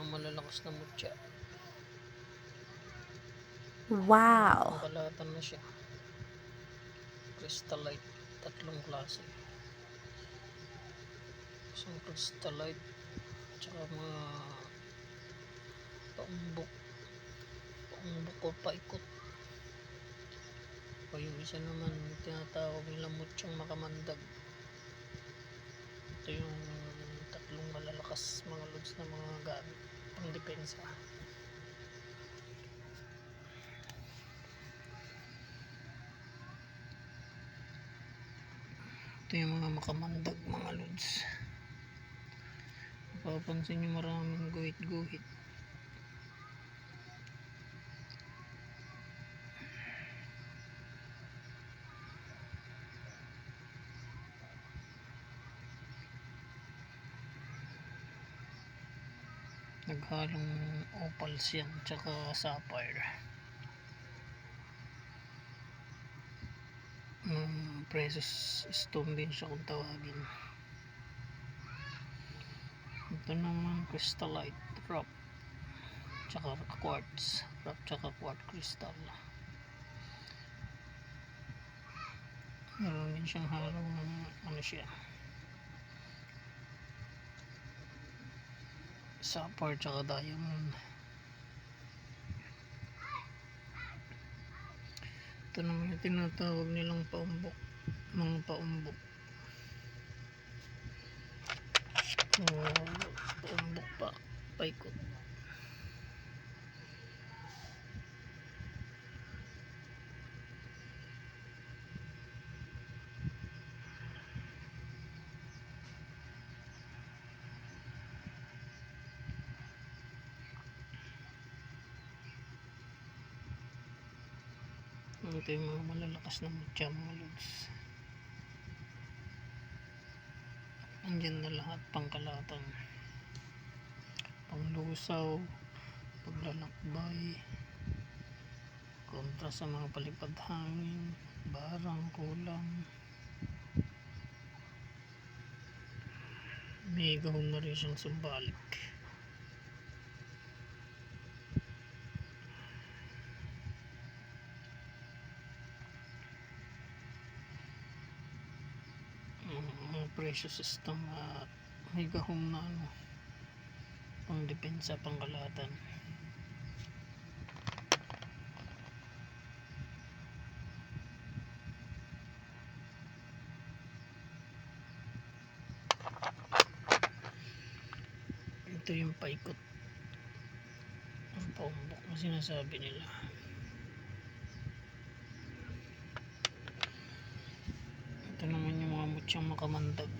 malalakas na mutya. Wow! Pangkalahatan na siya. Crystallite, tatlong klase. Isang crystallite, tsaka mga paumbok o paikot. O yung isa naman, tinatawag nilang mutyang makamandag. Ito yung tatlong malalakas mga lods na mga gamit pang depensa. Ito yung mga makamandag mga lods. Mapapansin nyo maraming guhit-guhit. Naghalong opals yan tsaka sapphire. Precious stone din siya kung tawagin. Ito naman crystallite rock tsaka quartz crystal. Meron din siyang halong ano siya, sapphire tsaka diamond. Ito naman yung tinatawag nilang paumbok, mga paumbok pa paikot. Ito yung mga malalakas na mutya mga lods. Andyan na lahat, pangkalatan, panglusaw, paglalakbay, kontra sa mga palipad hangin, barang, kulang. May gahon na rin siyang sumbalik. Precious stone at may gahong na pang depensa, pangkalatan. Ito yung paikot, ang paumbok na sinasabi nila. Ito naman yung mga mutyang makamandag.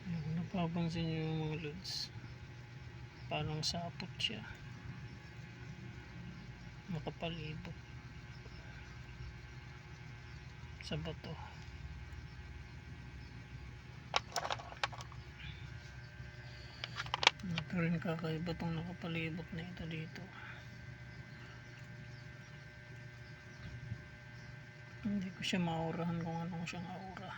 Kung napapansin nyo yung mga lods, parang sapot siya, makapalibot sa bato. Ito rin kakaiba tong nakapalibot na ito dito. Hindi ko siya maurahan kung anong siyang aura.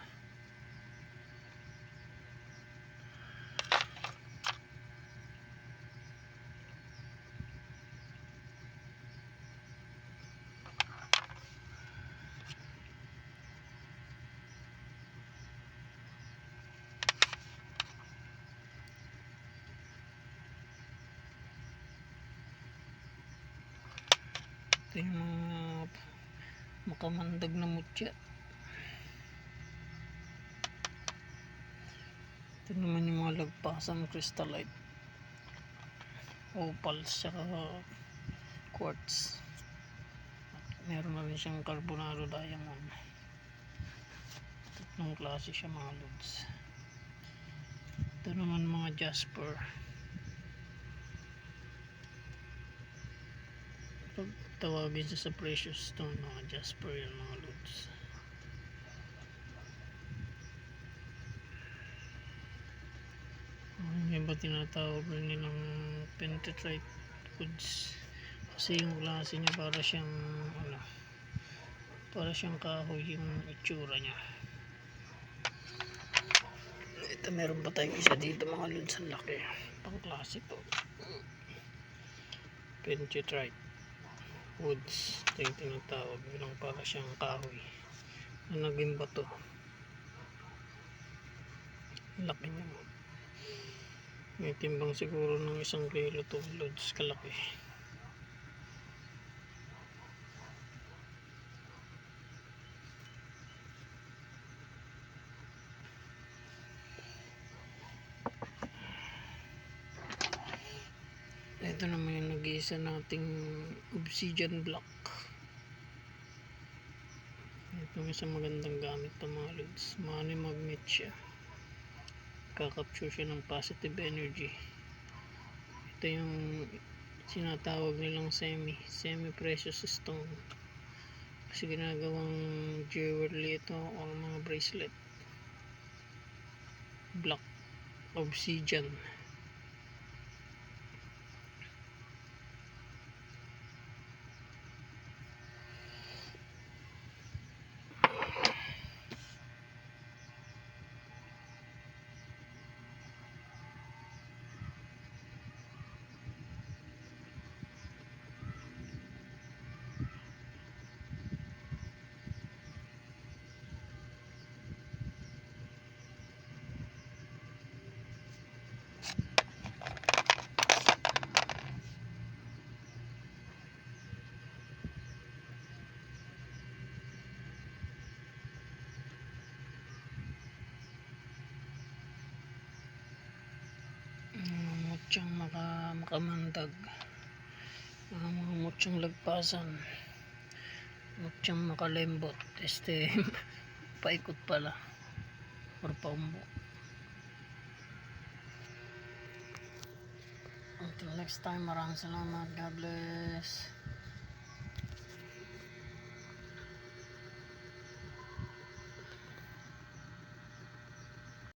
Ito yung mga makamandag na mutya. Ito naman yung mga lagpasang crystallite, opals saka quartz. Meron na rin siyang carbonado diamond. Tatlong klase siya mga lods. Ito naman mga jasper. Pag tawagin siya sa precious stone, mga jasper yan mga lods. Yung iba tinatawag rin nilang pentecrate woods kasi yung klase niya para siyang kahoy yung itsura niya. Ito meron pa tayong isa dito mga lods, ang laki. Pang klase to. Pentetrite woods. Ito yung tinatawag. Bilang para siyang kahoy na naging bato. Laki niya. May timbang siguro ng 1 kilo to lods, kalaki. Ito naman yung nag-iisa nating obsidian block. Ito yung isang magandang gamit ng mga lods. Money magnet siya. Kakapture siya ng positive energy. Ito yung sinatawag nilang semi precious stone. Kasi ginagawang jewelry ito o mga bracelet. Black obsidian. Mutyang makamandag, mga mutyang lagpasan, mutyang makalembot, paikot pala or paumbo. Until next time, maraming salamat. God bless.